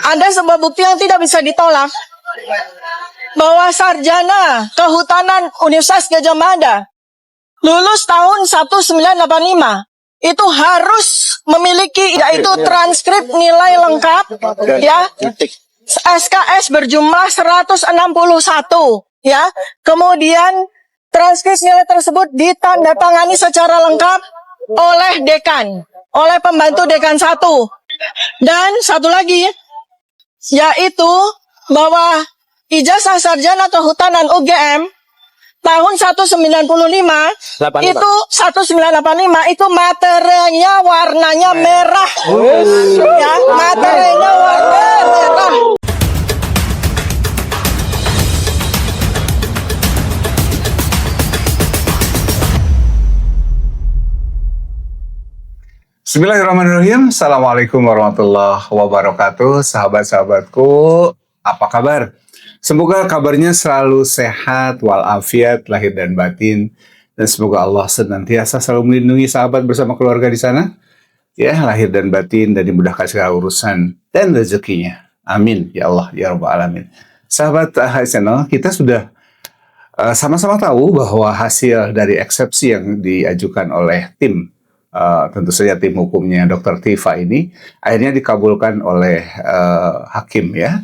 ada sebuah bukti yang tidak bisa ditolak bahwa sarjana kehutanan Universitas Gadjah Mada lulus tahun 1985 itu harus memiliki yaitu transkrip nilai lengkap ya, SKS berjumlah 161 ya. Kemudian transkrip nilai tersebut ditandatangani secara lengkap oleh dekan, oleh pembantu dekan 1. Dan satu lagi yaitu bahwa ijazah sarjana kehutanan UGM tahun 1985 itu 1985 itu materinya warnanya merah. Ya, materinya warna merah. Bismillahirrahmanirrahim. Assalamualaikum warahmatullahi wabarakatuh. Sahabat-sahabatku, apa kabar? Semoga kabarnya selalu sehat, walafiat, lahir dan batin. Dan semoga Allah senantiasa selalu melindungi sahabat bersama keluarga di sana. Ya, lahir dan batin dan dimudahkan segala urusan dan rezekinya. Amin. Ya Allah, ya Rabbal Alamin. Sahabat channel, kita sudah sama-sama tahu bahwa hasil dari eksepsi yang diajukan oleh tim, tentu saja tim hukumnya Dr. Tifa ini, akhirnya dikabulkan oleh hakim ya.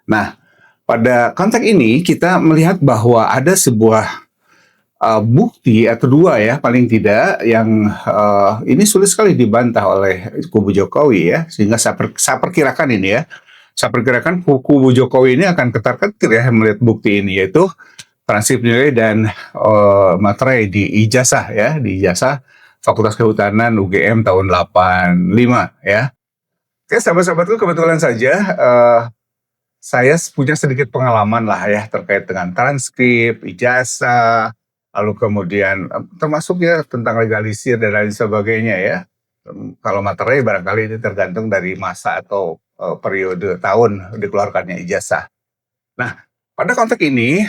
Nah, pada konteks ini kita melihat bahwa ada sebuah bukti atau dua ya paling tidak yang ini sulit sekali dibantah oleh kubu Jokowi ya, sehingga saya perkirakan ini ya, saya perkirakan kubu Jokowi ini akan ketar-ketir ya melihat bukti ini, yaitu transkrip nilai dan materai di ijazah ya, di ijazah Fakultas Kehutanan UGM tahun 85 ya. Oke, sahabat-sahabatku, kebetulan saja saya punya sedikit pengalaman lah ya terkait dengan transkrip, ijazah, lalu kemudian termasuk ya tentang legalisir dan lain sebagainya ya. Kalau materai barangkali ini tergantung dari masa atau periode tahun dikeluarkannya ijazah. Nah, pada konteks ini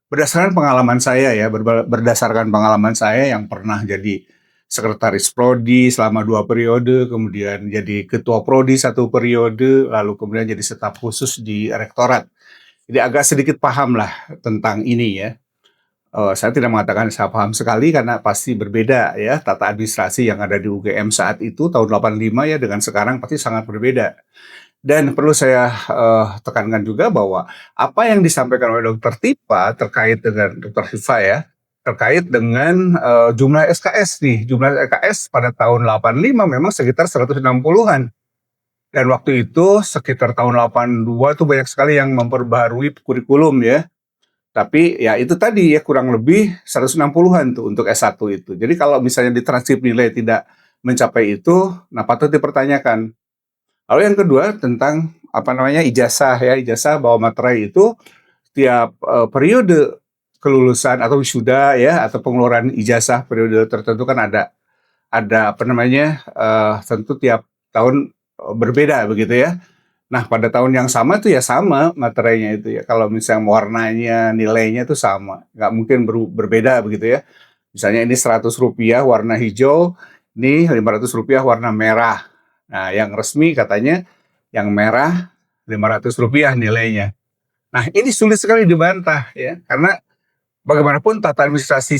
berdasarkan pengalaman saya ya, berdasarkan pengalaman saya yang pernah jadi sekretaris prodi selama 2 periode, kemudian jadi ketua prodi 1 periode, lalu kemudian jadi staf khusus di rektorat. Jadi agak sedikit paham lah tentang ini ya. Saya tidak mengatakan saya paham sekali karena pasti berbeda ya, tata administrasi yang ada di UGM saat itu tahun 85 ya dengan sekarang pasti sangat berbeda. Dan perlu saya tekankan juga bahwa apa yang disampaikan oleh Dr. Tifa terkait dengan Dr. Tifa ya, terkait dengan jumlah SKS nih. Jumlah SKS pada tahun 85 memang sekitar 160-an. Dan waktu itu sekitar tahun 82 itu banyak sekali yang memperbaharui kurikulum ya. Tapi ya itu tadi ya kurang lebih 160-an tuh untuk S1 itu. Jadi kalau misalnya di transkrip nilai tidak mencapai itu, nah patut dipertanyakan. Lalu yang kedua tentang apa namanya ijazah ya, ijazah bahwa materai itu tiap periode kelulusan atau wisuda ya atau pengeluaran ijazah periode tertentu kan ada apa namanya tentu tiap tahun berbeda begitu ya. Nah pada tahun yang sama itu ya sama materainya itu ya, kalau misalnya warnanya nilainya itu sama, nggak mungkin berbeda begitu ya. Misalnya ini Rp100 warna hijau, ini Rp500 warna merah. Nah yang resmi katanya yang merah Rp500 nilainya. Nah ini sulit sekali dibantah ya, karena bagaimanapun tata administrasi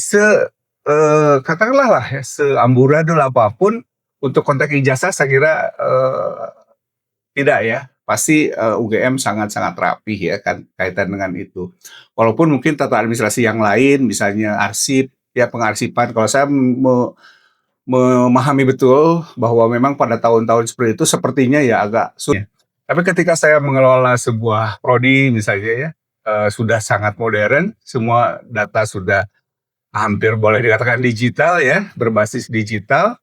katakanlah lah ya, seamburadul apapun untuk konteks ijazah saya kira tidak ya, pasti UGM sangat-sanget rapih ya kan kaitan dengan itu. Walaupun mungkin tata administrasi yang lain, misalnya arsip ya, pengarsipan, kalau saya memahami betul bahwa memang pada tahun-tahun seperti itu sepertinya ya agak sulit. Tapi ketika saya mengelola sebuah prodi misalnya ya, sudah sangat modern, semua data sudah hampir boleh dikatakan digital ya, berbasis digital,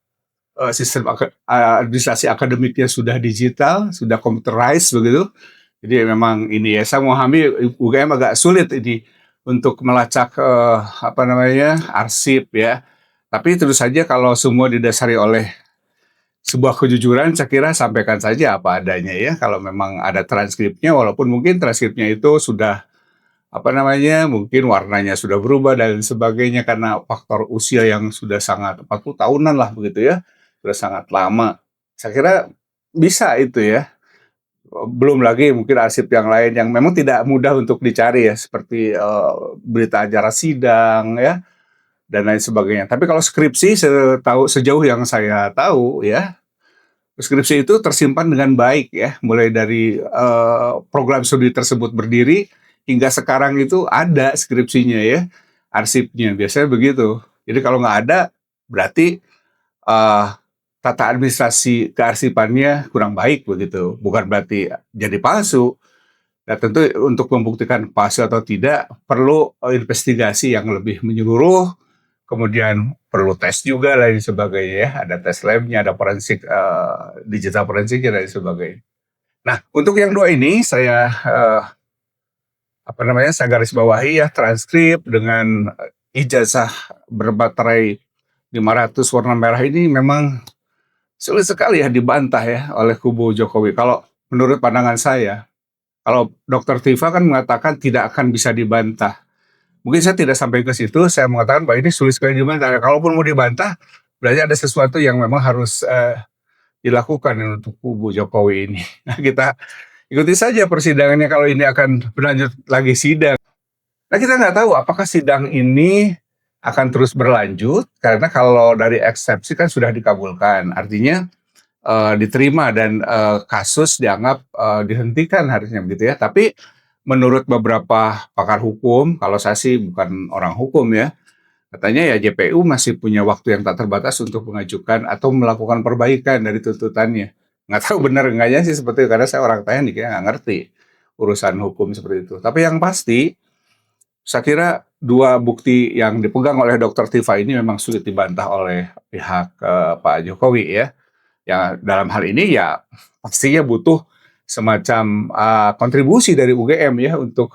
sistem administrasi akademiknya sudah digital, sudah computerized begitu. Jadi memang ini ya, saya memahami UGM agak sulit ini untuk melacak apa namanya arsip ya. Tapi tentu saja kalau semua didasari oleh sebuah kejujuran, saya kira sampaikan saja apa adanya ya. Kalau memang ada transkripnya, walaupun mungkin transkripnya itu sudah apa namanya, mungkin warnanya sudah berubah dan sebagainya karena faktor usia yang sudah sangat 40 tahunan lah begitu ya, sudah sangat lama. Saya kira bisa itu ya. belum lagi mungkin arsip yang lain yang memang tidak mudah untuk dicari ya, seperti berita acara sidang ya dan lain sebagainya. Tapi kalau skripsi sejauh yang saya tahu ya, skripsi itu tersimpan dengan baik ya, mulai dari program studi tersebut berdiri hingga sekarang itu ada skripsinya ya, arsipnya biasanya begitu. Jadi kalau nggak ada berarti eh, tata administrasi kearsipannya kurang baik begitu. Bukan berarti jadi palsu. Nah, tentu untuk membuktikan palsu atau tidak perlu investigasi yang lebih menyeluruh, kemudian perlu tes juga lain sebagainya ya. Ada tes labnya, ada forensik, digital forensiknya dan sebagainya. Nah, untuk yang dua ini saya saya garis bawahi ya, transkrip dengan ijazah berbaterai 500 warna merah ini memang sulit sekali ya dibantah ya oleh kubu Jokowi. Kalau menurut pandangan saya, kalau Dr. Tifa kan mengatakan tidak akan bisa dibantah. Mungkin saya tidak sampai ke situ, saya mengatakan bahwa ini sulit sekali dibantah. Kalaupun mau dibantah, berarti ada sesuatu yang memang harus dilakukan untuk kubu Jokowi ini. Nah, kita ikuti saja persidangannya kalau ini akan berlanjut lagi sidang. Nah, kita nggak tahu apakah sidang ini akan terus berlanjut, karena kalau dari eksepsi kan sudah dikabulkan. Artinya diterima dan kasus dianggap dihentikan harusnya begitu ya. Tapi menurut beberapa pakar hukum, kalau saya sih bukan orang hukum ya, katanya ya JPU masih punya waktu yang tak terbatas untuk mengajukan atau melakukan perbaikan dari tuntutannya. Nggak tahu benar enggaknya sih seperti itu, karena saya orang teknik ya, nggak ngerti urusan hukum seperti itu. Tapi yang pasti, saya kira dua bukti yang dipegang oleh Dr. Tifa ini memang sulit dibantah oleh pihak Pak Jokowi ya. Ya dalam hal ini ya pastinya butuh semacam kontribusi dari UGM ya, untuk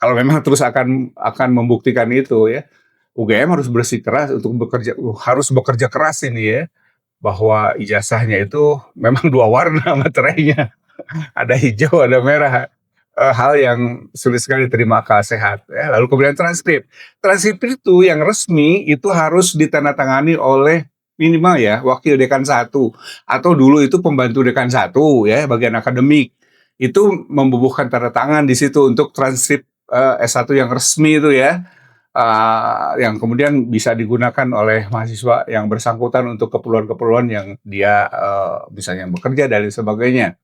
kalau memang terus akan membuktikan itu ya. UGM harus bersikeras untuk bekerja keras ini ya, bahwa ijazahnya itu memang dua warna materainya, ada hijau ada merah. Hal yang sulit sekali diterima akal sehat ya. Lalu kemudian transkrip itu yang resmi itu harus ditandatangani oleh minimal ya wakil dekan 1, atau dulu itu pembantu dekan 1 ya, bagian akademik itu membubuhkan tanda tangan di situ untuk transkrip S1 yang resmi itu ya, yang kemudian bisa digunakan oleh mahasiswa yang bersangkutan untuk keperluan-keperluan yang dia misalnya bekerja dan sebagainya.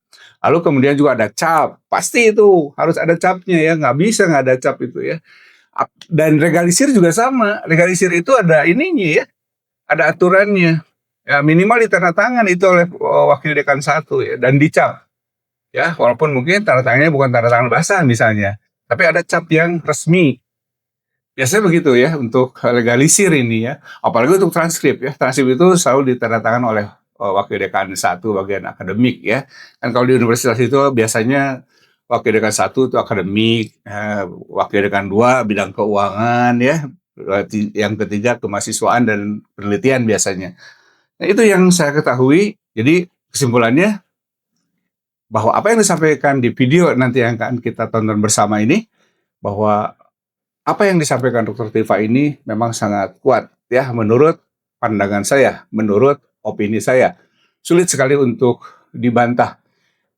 Lalu kemudian juga ada cap, pasti itu harus ada capnya ya, nggak bisa nggak ada cap itu ya. Dan legalisir juga sama, legalisir itu ada ininya ya, ada aturannya. Ya, minimal ditandatangan itu oleh wakil dekan 1 ya, dan dicap. Ya, walaupun mungkin tanda tangannya bukan tanda tangan basah misalnya, tapi ada cap yang resmi. Biasanya begitu ya untuk legalisir ini ya. Apalagi untuk transkrip ya. Transkrip itu selalu ditandatangan oleh wakil dekan 1 bagian akademik ya. Kan kalau di universitas itu biasanya wakil dekan 1 itu akademik, wakil dekan 2 bidang keuangan ya. Yang ketiga kemahasiswaan dan penelitian biasanya. Nah, itu yang saya ketahui. Jadi kesimpulannya bahwa apa yang disampaikan di video nanti yang akan kita tonton bersama ini, bahwa apa yang disampaikan Dr. Tifa ini memang sangat kuat ya, menurut pandangan saya, menurut opini saya. Sulit sekali untuk dibantah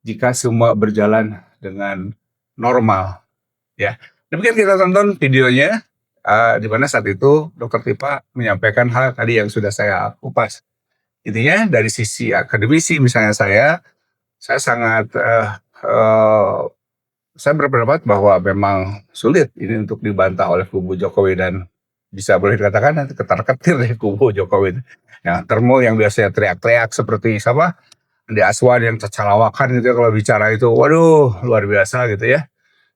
jika semua berjalan dengan normal ya. Demikian kita tonton videonya, di mana saat itu Dr. Tifa menyampaikan hal tadi yang sudah saya kupas. Intinya dari sisi akademisi misalnya saya sangat saya berpendapat bahwa memang sulit ini untuk dibantah oleh kubu Jokowi, dan bisa boleh dikatakan nanti ketar-ketir deh kubu Jokowi. Yang termo yang biasanya teriak-teriak seperti siapa? Andi Aswan yang cacalawakan gitu ya kalau bicara itu, waduh luar biasa gitu ya.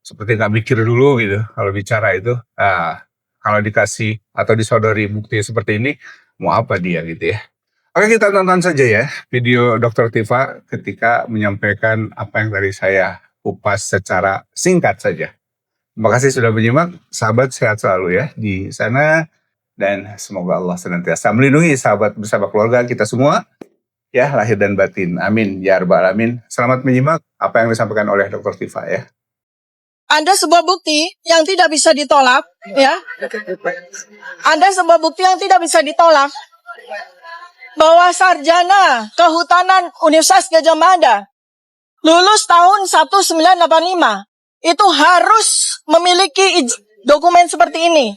Seperti nggak mikir dulu gitu kalau bicara itu. Nah, kalau dikasih atau disodori bukti seperti ini, mau apa dia gitu ya. Oke, kita tonton saja ya video Dr. Tifa ketika menyampaikan apa yang tadi saya kupas secara singkat saja. Terima kasih sudah menyimak, sahabat sehat selalu ya di sana, dan semoga Allah senantiasa melindungi sahabat bersama keluarga kita semua ya, lahir dan batin. Amin ya rabbal alamin. Selamat menyimak apa yang disampaikan oleh Dr. Tifa ya. Ada sebuah bukti yang tidak bisa ditolak, ya. Ada sebuah bukti yang tidak bisa ditolak, bahwa sarjana kehutanan Universitas Gadjah Mada lulus tahun 1985 itu harus memiliki dokumen seperti ini,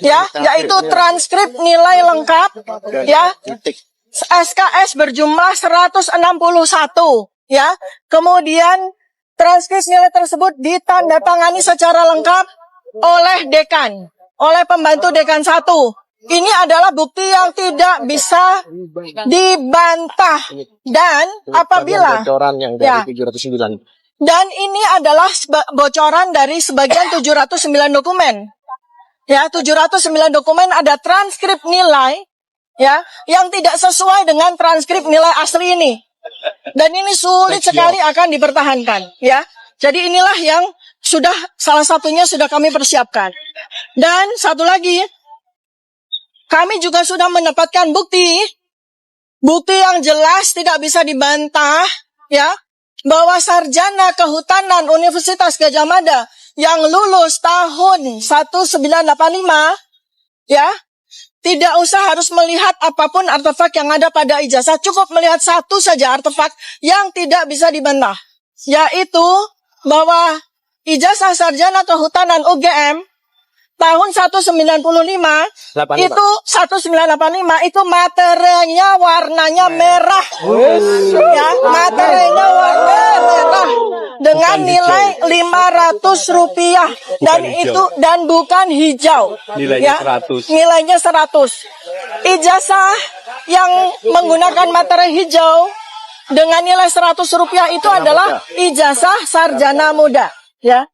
ya, yaitu transkrip nilai lengkap, ya, SKS berjumlah 161, ya, kemudian transkrip nilai tersebut ditandatangani secara lengkap oleh dekan, oleh pembantu dekan 1. Ini adalah bukti yang tidak bisa dibantah dan apabila bocoran yang ya, dari 709. dan ini adalah bocoran dari sebagian 709 dokumen. Ya, 709 dokumen ada transkrip nilai ya yang tidak sesuai dengan transkrip nilai asli ini. Dan ini sulit sekali akan dipertahankan, ya. Jadi inilah yang salah satunya sudah kami persiapkan. Dan satu lagi, kami juga sudah mendapatkan bukti yang jelas tidak bisa dibantah, ya, bahwa sarjana kehutanan Universitas Gadjah Mada yang lulus tahun 1985, ya, tidak usah harus melihat apapun artefak yang ada pada ijazah, cukup melihat satu saja artefak yang tidak bisa dibantah, yaitu bahwa ijazah sarjana kehutanan UGM tahun 1985 itu 1985 itu materinya warnanya merah, ya, materinya warna merah dengan nilai Rp500 dan bukan hijau, Nilainya 100. Nilainya 100. Ijazah yang menggunakan materi hijau dengan nilai Rp100 itu adalah ijazah sarjana muda, ya.